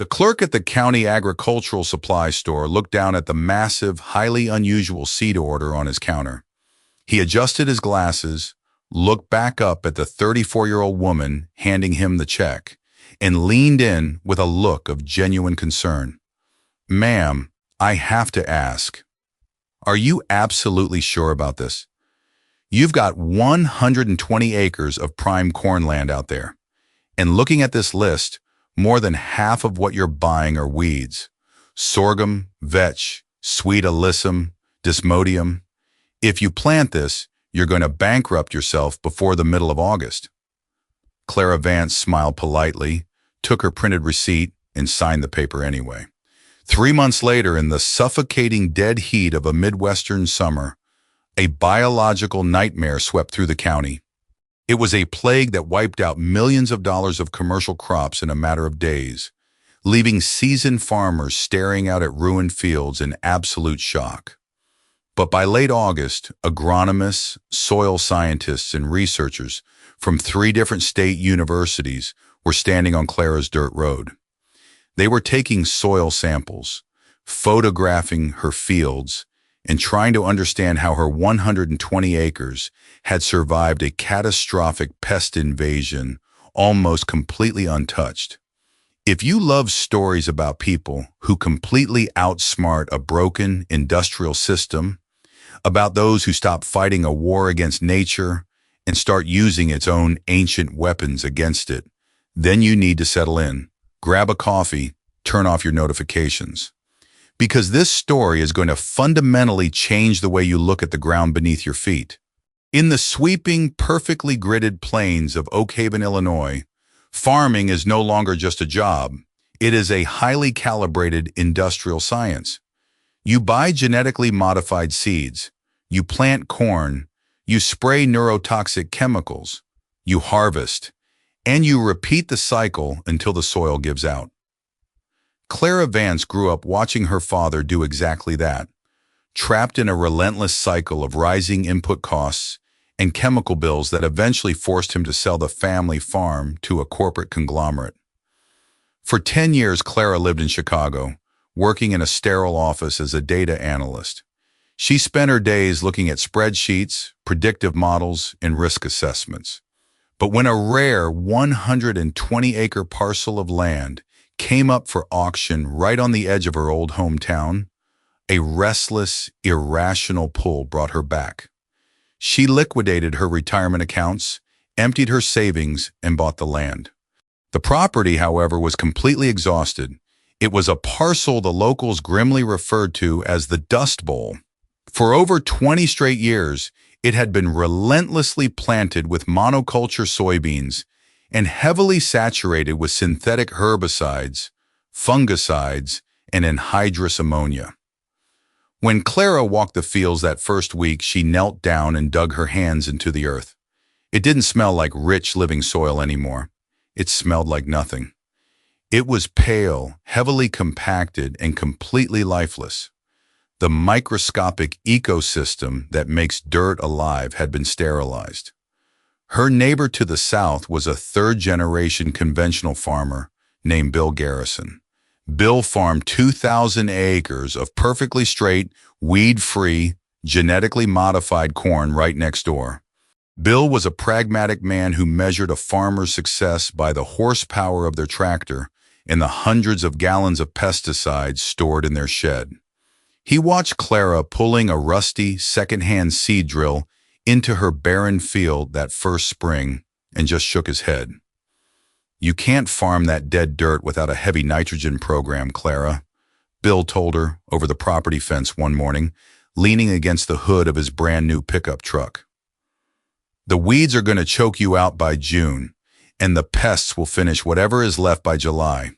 The clerk at the county agricultural supply store looked down at the massive, highly unusual seed order on his counter. He adjusted his glasses, looked back up at the 34-year-old woman handing him the check, and leaned in with a look of genuine concern. "Ma'am, I have to ask, are you absolutely sure about this? You've got 120 acres of prime corn land out there, and looking at this list, more than half of what you're buying are weeds. Sorghum, vetch, sweet alyssum, desmodium. If you plant this, you're going to bankrupt yourself before the middle of August." Clara Vance smiled politely, took her printed receipt, and signed the paper anyway. 3 months later, in the suffocating dead heat of a Midwestern summer, a biological nightmare swept through the county. It was a plague that wiped out millions of dollars of commercial crops in a matter of days, leaving seasoned farmers staring out at ruined fields in absolute shock. But by late August, agronomists, soil scientists, and researchers from 3 different state universities were standing on Clara's dirt road. They were taking soil samples, photographing her fields, and trying to understand how her 120 acres had survived a catastrophic pest invasion almost completely untouched. If you love stories about people who completely outsmart a broken industrial system, about those who stop fighting a war against nature and start using its own ancient weapons against it, then you need to settle in, grab a coffee, turn off your notifications. Because this story is going to fundamentally change the way you look at the ground beneath your feet. In the sweeping, perfectly gridded plains of Oak Haven, Illinois, farming is no longer just a job. It is a highly calibrated industrial science. You buy genetically modified seeds, you plant corn, you spray neurotoxic chemicals, you harvest, and you repeat the cycle until the soil gives out. Clara Vance grew up watching her father do exactly that, trapped in a relentless cycle of rising input costs and chemical bills that eventually forced him to sell the family farm to a corporate conglomerate. For 10 years, Clara lived in Chicago, working in a sterile office as a data analyst. She spent her days looking at spreadsheets, predictive models, and risk assessments. But when a rare 120-acre parcel of land came up for auction right on the edge of her old hometown, a restless, irrational pull brought her back. She liquidated her retirement accounts, emptied her savings, and bought the land. The property, however, was completely exhausted. It was a parcel the locals grimly referred to as the Dust Bowl. For over 20 straight years, it had been relentlessly planted with monoculture soybeans and heavily saturated with synthetic herbicides, fungicides, and anhydrous ammonia. When Clara walked the fields that first week, she knelt down and dug her hands into the earth. It didn't smell like rich, living soil anymore. It smelled like nothing. It was pale, heavily compacted, and completely lifeless. The microscopic ecosystem that makes dirt alive had been sterilized. Her neighbor to the south was a third-generation conventional farmer named Bill Garrison. Bill farmed 2,000 acres of perfectly straight, weed-free, genetically modified corn right next door. Bill was a pragmatic man who measured a farmer's success by the horsepower of their tractor and the hundreds of gallons of pesticides stored in their shed. He watched Clara pulling a rusty, second-hand seed drill into her barren field that first spring and just shook his head. "You can't farm that dead dirt without a heavy nitrogen program, Clara," Bill told her over the property fence one morning, leaning against the hood of his brand-new pickup truck. "The weeds are going to choke you out by June, and the pests will finish whatever is left by July.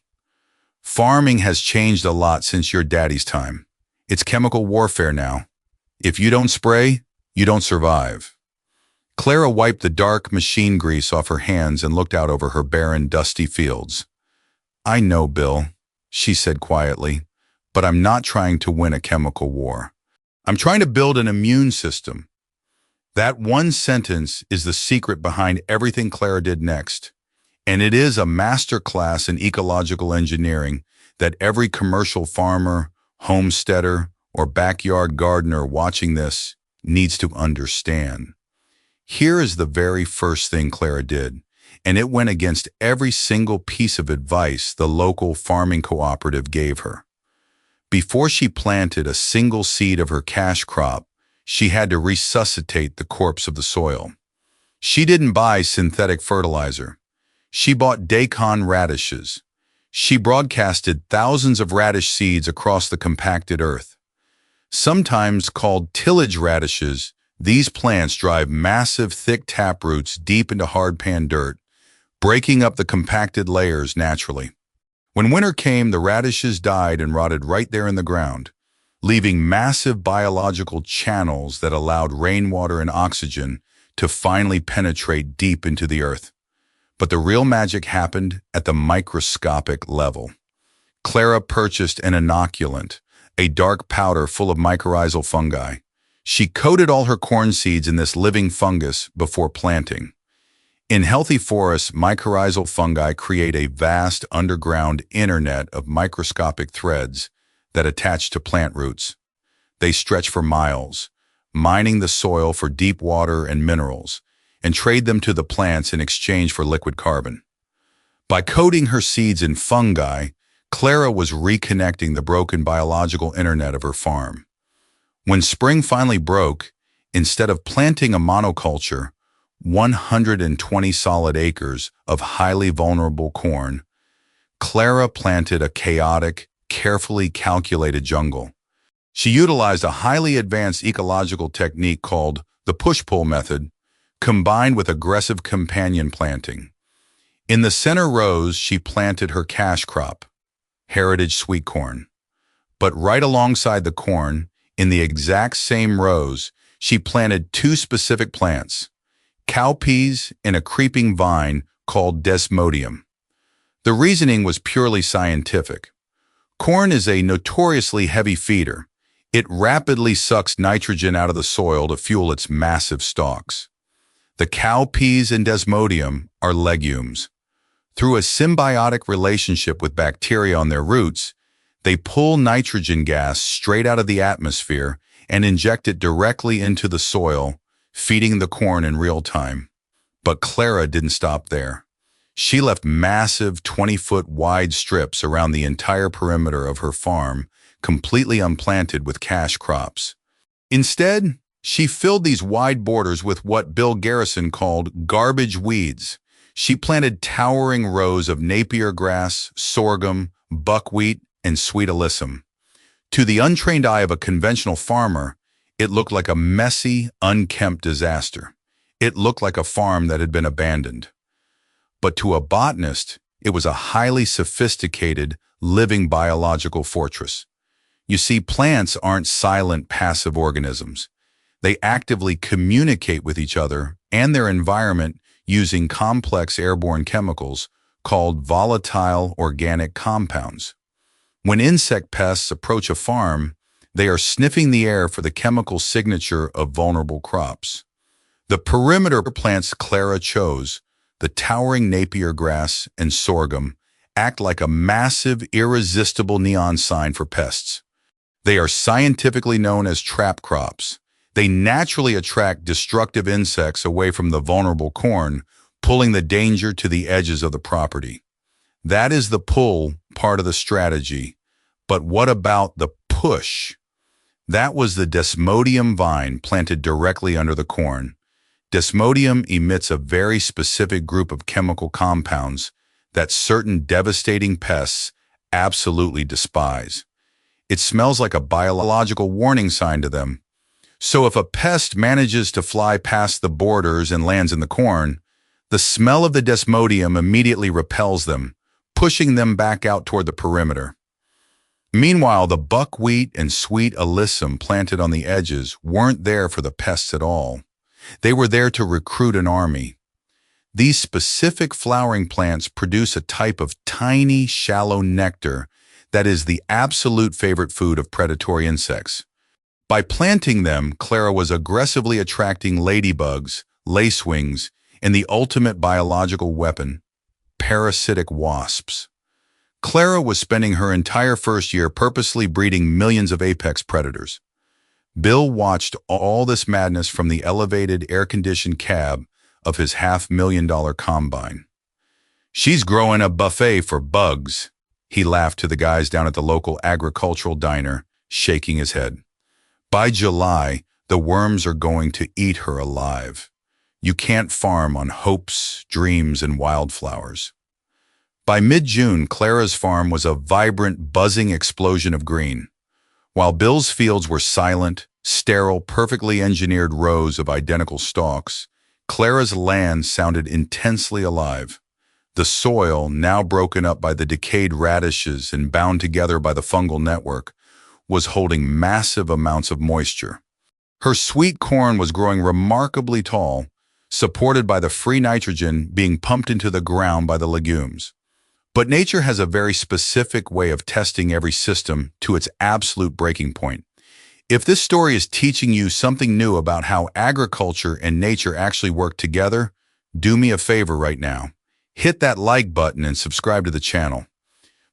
Farming has changed a lot since your daddy's time. It's chemical warfare now. If you don't spray, you don't survive." Clara wiped the dark machine grease off her hands and looked out over her barren, dusty fields. "I know, Bill," she said quietly, "but I'm not trying to win a chemical war. I'm trying to build an immune system." That one sentence is the secret behind everything Clara did next. And it is a masterclass in ecological engineering that every commercial farmer, homesteader, or backyard gardener watching this needs to understand. Here is the very first thing Clara did, and it went against every single piece of advice the local farming cooperative gave her. Before she planted a single seed of her cash crop, she had to resuscitate the corpse of the soil. She didn't buy synthetic fertilizer. She bought daikon radishes. She broadcasted thousands of radish seeds across the compacted earth. Sometimes called tillage radishes, these plants drive massive, thick taproots deep into hardpan dirt, breaking up the compacted layers naturally. When winter came, the radishes died and rotted right there in the ground, leaving massive biological channels that allowed rainwater and oxygen to finally penetrate deep into the earth. But the real magic happened at the microscopic level. Clara purchased an inoculant, a dark powder full of mycorrhizal fungi. She coated all her corn seeds in this living fungus before planting. In healthy forests, mycorrhizal fungi create a vast underground internet of microscopic threads that attach to plant roots. They stretch for miles, mining the soil for deep water and minerals, and trade them to the plants in exchange for liquid carbon. By coating her seeds in fungi, Clara was reconnecting the broken biological internet of her farm. When spring finally broke, instead of planting a monoculture, 120 solid acres of highly vulnerable corn, Clara planted a chaotic, carefully calculated jungle. She utilized a highly advanced ecological technique called the push-pull method, combined with aggressive companion planting. In the center rows, she planted her cash crop, heritage sweet corn. But right alongside the corn, in the exact same rows, she planted two specific plants, cowpeas and a creeping vine called desmodium. The reasoning was purely scientific. Corn is a notoriously heavy feeder. It rapidly sucks nitrogen out of the soil to fuel its massive stalks. The cowpeas and desmodium are legumes. Through a symbiotic relationship with bacteria on their roots, they pull nitrogen gas straight out of the atmosphere and inject it directly into the soil, feeding the corn in real time. But Clara didn't stop there. She left massive 20-foot wide strips around the entire perimeter of her farm, completely unplanted with cash crops. Instead, she filled these wide borders with what Bill Garrison called garbage weeds. She planted towering rows of Napier grass, sorghum, buckwheat, and sweet alyssum. To the untrained eye of a conventional farmer, it looked like a messy, unkempt disaster. It looked like a farm that had been abandoned. But to a botanist, it was a highly sophisticated, living biological fortress. You see, plants aren't silent, passive organisms. They actively communicate with each other and their environment using complex airborne chemicals called volatile organic compounds. When insect pests approach a farm, they are sniffing the air for the chemical signature of vulnerable crops. The perimeter plants Clara chose, the towering Napier grass and sorghum, act like a massive, irresistible neon sign for pests. They are scientifically known as trap crops. They naturally attract destructive insects away from the vulnerable corn, pulling the danger to the edges of the property. That is the pull part of the strategy. But what about the push? That was the desmodium vine planted directly under the corn. Desmodium emits a very specific group of chemical compounds that certain devastating pests absolutely despise. It smells like a biological warning sign to them. So if a pest manages to fly past the borders and lands in the corn, the smell of the desmodium immediately repels them, pushing them back out toward the perimeter. Meanwhile, the buckwheat and sweet alyssum planted on the edges weren't there for the pests at all. They were there to recruit an army. These specific flowering plants produce a type of tiny, shallow nectar that is the absolute favorite food of predatory insects. By planting them, Clara was aggressively attracting ladybugs, lacewings, and the ultimate biological weapon, parasitic wasps. Clara was spending her entire first year purposely breeding millions of apex predators. Bill watched all this madness from the elevated, air-conditioned cab of his $500,000 combine. "She's growing a buffet for bugs," he laughed to the guys down at the local agricultural diner, shaking his head. "By July, the worms are going to eat her alive. You can't farm on hopes, dreams, and wildflowers." By mid-June, Clara's farm was a vibrant, buzzing explosion of green. While Bill's fields were silent, sterile, perfectly engineered rows of identical stalks, Clara's land sounded intensely alive. The soil, now broken up by the decayed radishes and bound together by the fungal network, was holding massive amounts of moisture. Her sweet corn was growing remarkably tall, supported by the free nitrogen being pumped into the ground by the legumes. But nature has a very specific way of testing every system to its absolute breaking point. If this story is teaching you something new about how agriculture and nature actually work together, do me a favor right now. Hit that like button and subscribe to the channel.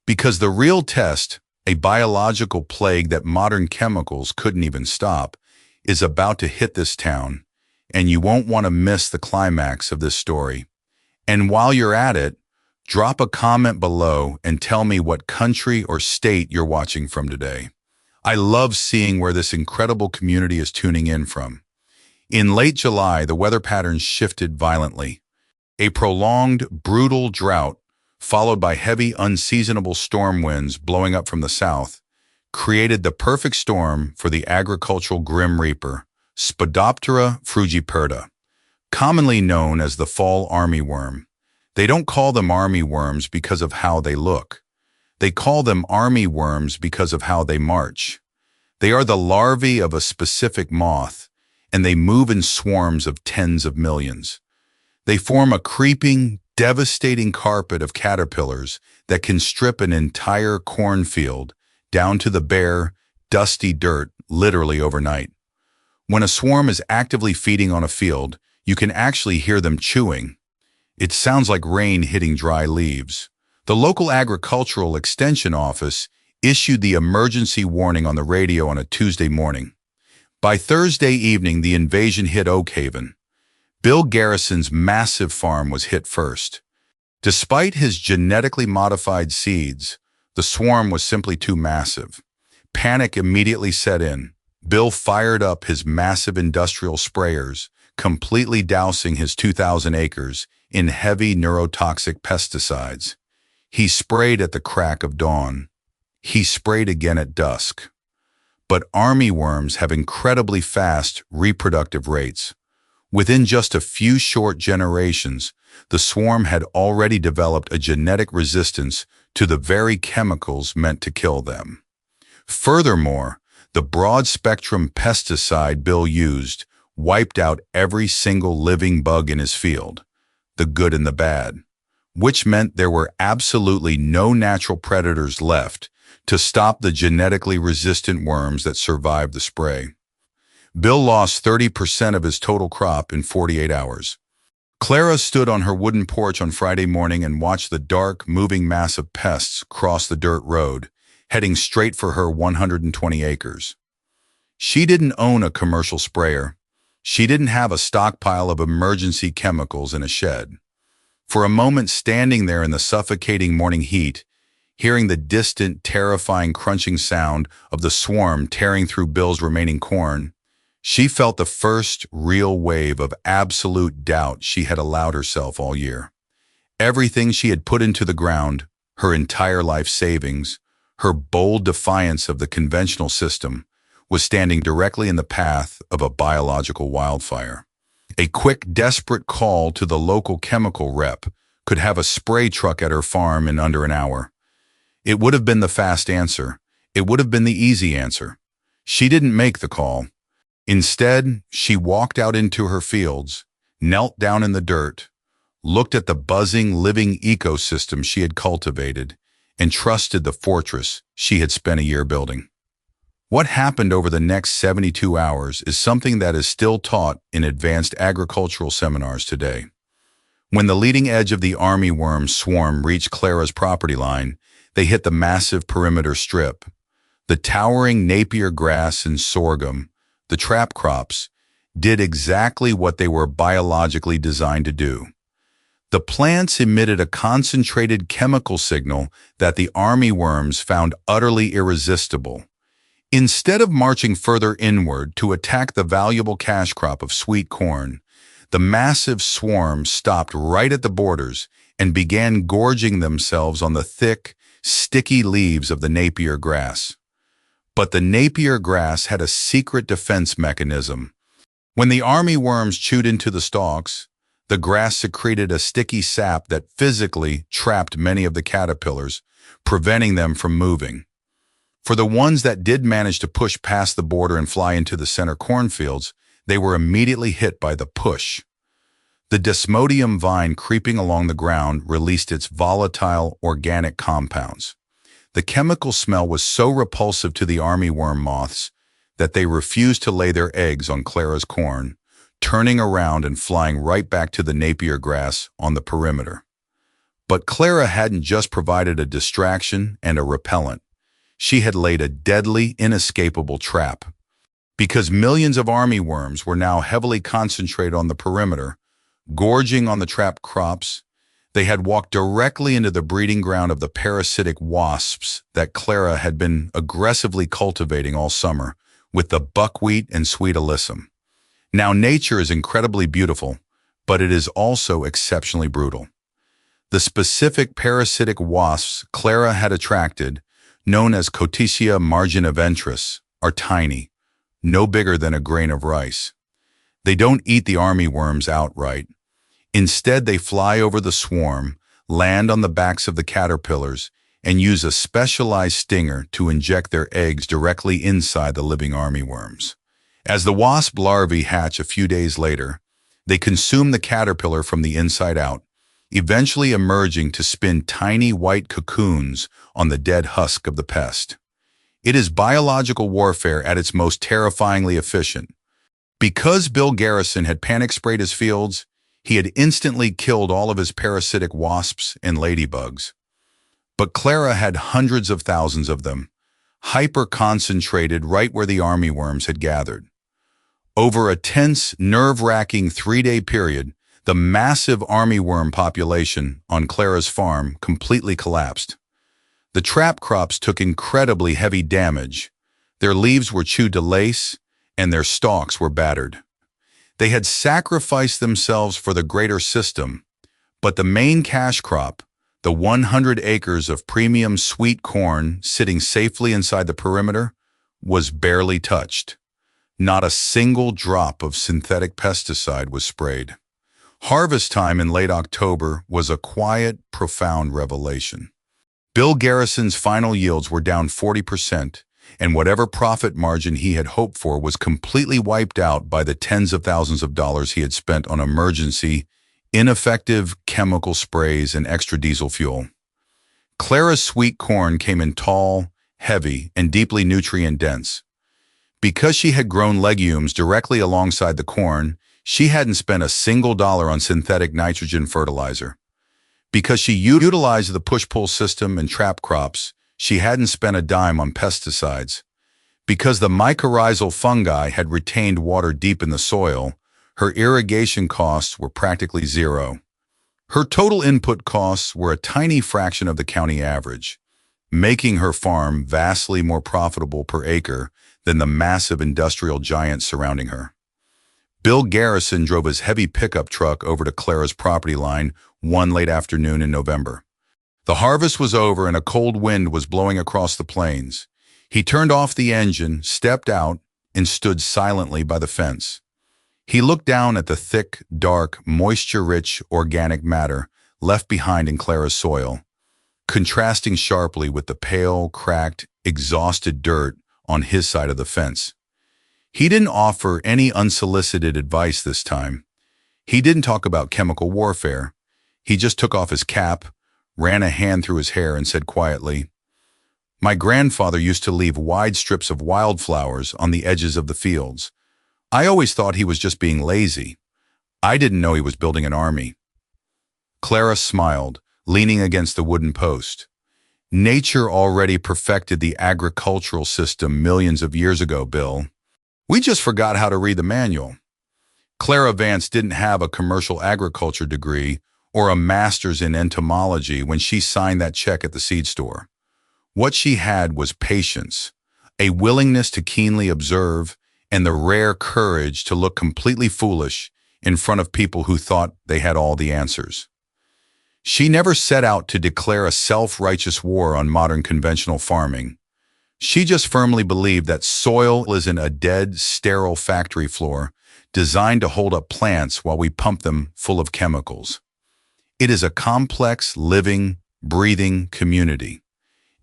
Because the real test, a biological plague that modern chemicals couldn't even stop, is about to hit this town, and you won't want to miss the climax of this story. And while you're at it, drop a comment below and tell me what country or state you're watching from today. I love seeing where this incredible community is tuning in from. In late July, the weather patterns shifted violently. A prolonged, brutal drought, followed by heavy, unseasonable storm winds blowing up from the south, created the perfect storm for the agricultural grim reaper, Spodoptera frugiperta, commonly known as the fall armyworm. They don't call them armyworms because of how they look. They call them armyworms because of how they march. They are the larvae of a specific moth, and they move in swarms of tens of millions. They form a creeping, devastating carpet of caterpillars that can strip an entire cornfield down to the bare, dusty dirt literally overnight. When a swarm is actively feeding on a field, you can actually hear them chewing. It sounds like rain hitting dry leaves. The local agricultural extension office issued the emergency warning on the radio on a Tuesday morning. By Thursday evening, the invasion hit Oak Haven. Bill Garrison's massive farm was hit first. Despite his genetically modified seeds, the swarm was simply too massive. Panic immediately set in. Bill fired up his massive industrial sprayers, completely dousing his 2,000 acres in heavy neurotoxic pesticides. He sprayed at the crack of dawn. He sprayed again at dusk. But armyworms have incredibly fast reproductive rates. Within just a few short generations, the swarm had already developed a genetic resistance to the very chemicals meant to kill them. Furthermore, the broad-spectrum pesticide Bill used wiped out every single living bug in his field, the good and the bad, which meant there were absolutely no natural predators left to stop the genetically resistant worms that survived the spray. Bill lost 30% of his total crop in 48 hours. Clara stood on her wooden porch on Friday morning and watched the dark, moving mass of pests cross the dirt road, heading straight for her 120 acres. She didn't own a commercial sprayer. She didn't have a stockpile of emergency chemicals in a shed. For a moment, standing there in the suffocating morning heat, hearing the distant, terrifying crunching sound of the swarm tearing through Bill's remaining corn, she felt the first real wave of absolute doubt she had allowed herself all year. Everything she had put into the ground, her entire life savings, her bold defiance of the conventional system, was standing directly in the path of a biological wildfire. A quick, desperate call to the local chemical rep could have a spray truck at her farm in under an hour. It would have been the fast answer. It would have been the easy answer. She didn't make the call. Instead, she walked out into her fields, knelt down in the dirt, looked at the buzzing, living ecosystem she had cultivated, and trusted the fortress she had spent a year building. What happened over the next 72 hours is something that is still taught in advanced agricultural seminars today. When the leading edge of the armyworm swarm reached Clara's property line, they hit the massive perimeter strip. The towering Napier grass and sorghum, the trap crops, did exactly what they were biologically designed to do. The plants emitted a concentrated chemical signal that the armyworms found utterly irresistible. Instead of marching further inward to attack the valuable cash crop of sweet corn, the massive swarm stopped right at the borders and began gorging themselves on the thick, sticky leaves of the Napier grass. But the Napier grass had a secret defense mechanism. When the armyworms chewed into the stalks, the grass secreted a sticky sap that physically trapped many of the caterpillars, preventing them from moving. For the ones that did manage to push past the border and fly into the center cornfields, they were immediately hit by the push. The desmodium vine creeping along the ground released its volatile organic compounds. The chemical smell was so repulsive to the armyworm moths that they refused to lay their eggs on Clara's corn, turning around and flying right back to the Napier grass on the perimeter. But Clara hadn't just provided a distraction and a repellent. She had laid a deadly, inescapable trap. Because millions of armyworms were now heavily concentrated on the perimeter, gorging on the trapped crops, they had walked directly into the breeding ground of the parasitic wasps that Clara had been aggressively cultivating all summer with the buckwheat and sweet alyssum. Now, nature is incredibly beautiful, but it is also exceptionally brutal. The specific parasitic wasps Clara had attracted, known as Coticia marginiventris, are tiny, no bigger than a grain of rice. They don't eat the armyworms outright. Instead, they fly over the swarm, land on the backs of the caterpillars, and use a specialized stinger to inject their eggs directly inside the living armyworms. As the wasp larvae hatch a few days later, they consume the caterpillar from the inside out, eventually emerging to spin tiny white cocoons on the dead husk of the pest. It is biological warfare at its most terrifyingly efficient. Because Bill Garrison had panic sprayed his fields, he had instantly killed all of his parasitic wasps and ladybugs. But Clara had hundreds of thousands of them, hyper-concentrated right where the armyworms had gathered. Over a tense, nerve-wracking 3-day period, the massive armyworm population on Clara's farm completely collapsed. The trap crops took incredibly heavy damage. Their leaves were chewed to lace, and their stalks were battered. They had sacrificed themselves for the greater system, but the main cash crop, the 100 acres of premium sweet corn sitting safely inside the perimeter, was barely touched. Not a single drop of synthetic pesticide was sprayed. Harvest time in late October was a quiet, profound revelation. Bill Garrison's final yields were down 40%, and whatever profit margin he had hoped for was completely wiped out by the tens of thousands of dollars he had spent on emergency, ineffective chemical sprays and extra diesel fuel. Clara's sweet corn came in tall, heavy, and deeply nutrient-dense. Because she had grown legumes directly alongside the corn, she hadn't spent a single dollar on synthetic nitrogen fertilizer. Because she utilized the push-pull system and trap crops, she hadn't spent a dime on pesticides. Because the mycorrhizal fungi had retained water deep in the soil, her irrigation costs were practically zero. Her total input costs were a tiny fraction of the county average, making her farm vastly more profitable per acre than the massive industrial giants surrounding her. Bill Garrison drove his heavy pickup truck over to Clara's property line one late afternoon in November. The harvest was over and a cold wind was blowing across the plains. He turned off the engine, stepped out, and stood silently by the fence. He looked down at the thick, dark, moisture-rich organic matter left behind in Clara's soil, contrasting sharply with the pale, cracked, exhausted dirt on his side of the fence. He didn't offer any unsolicited advice this time. He didn't talk about chemical warfare. He just took off his cap, ran a hand through his hair, and said quietly, "My grandfather used to leave wide strips of wildflowers on the edges of the fields. I always thought he was just being lazy. I didn't know he was building an army." Clara smiled, leaning against the wooden post. Nature already perfected the agricultural system millions of years ago, Bill. We just forgot how to read the manual. Clara Vance didn't have a commercial agriculture degree or a master's in entomology when she signed that check at the seed store. What she had was patience, a willingness to keenly observe, and the rare courage to look completely foolish in front of people who thought they had all the answers. She never set out to declare a self-righteous war on modern conventional farming. She just firmly believed that soil isn't a dead, sterile factory floor designed to hold up plants while we pump them full of chemicals. It is a complex, living, breathing community.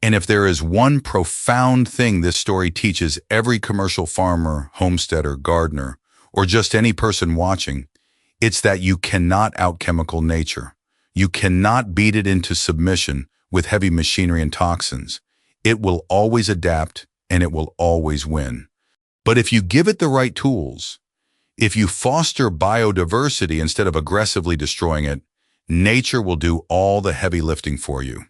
And if there is one profound thing this story teaches every commercial farmer, homesteader, gardener, or just any person watching, it's that you cannot out-chemical nature. You cannot beat it into submission with heavy machinery and toxins. It will always adapt and it will always win. But if you give it the right tools, if you foster biodiversity instead of aggressively destroying it, nature will do all the heavy lifting for you.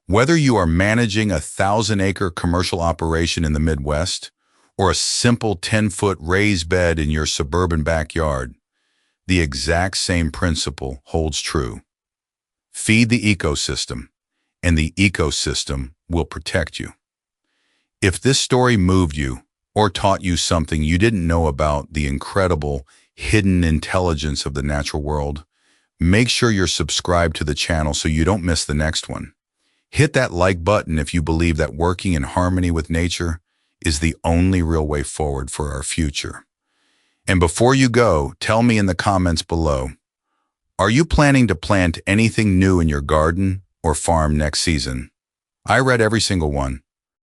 Whether you are managing a 1,000-acre commercial operation in the Midwest or a simple 10-foot raised bed in your suburban backyard, the exact same principle holds true. Feed the ecosystem, and the ecosystem will protect you. If this story moved you or taught you something you didn't know about the incredible hidden intelligence of the natural world, make sure you're subscribed to the channel so you don't miss the next one. Hit that like button if you believe that working in harmony with nature is the only real way forward for our future. And before you go, tell me in the comments below, are you planning to plant anything new in your garden or farm next season? I read every single one.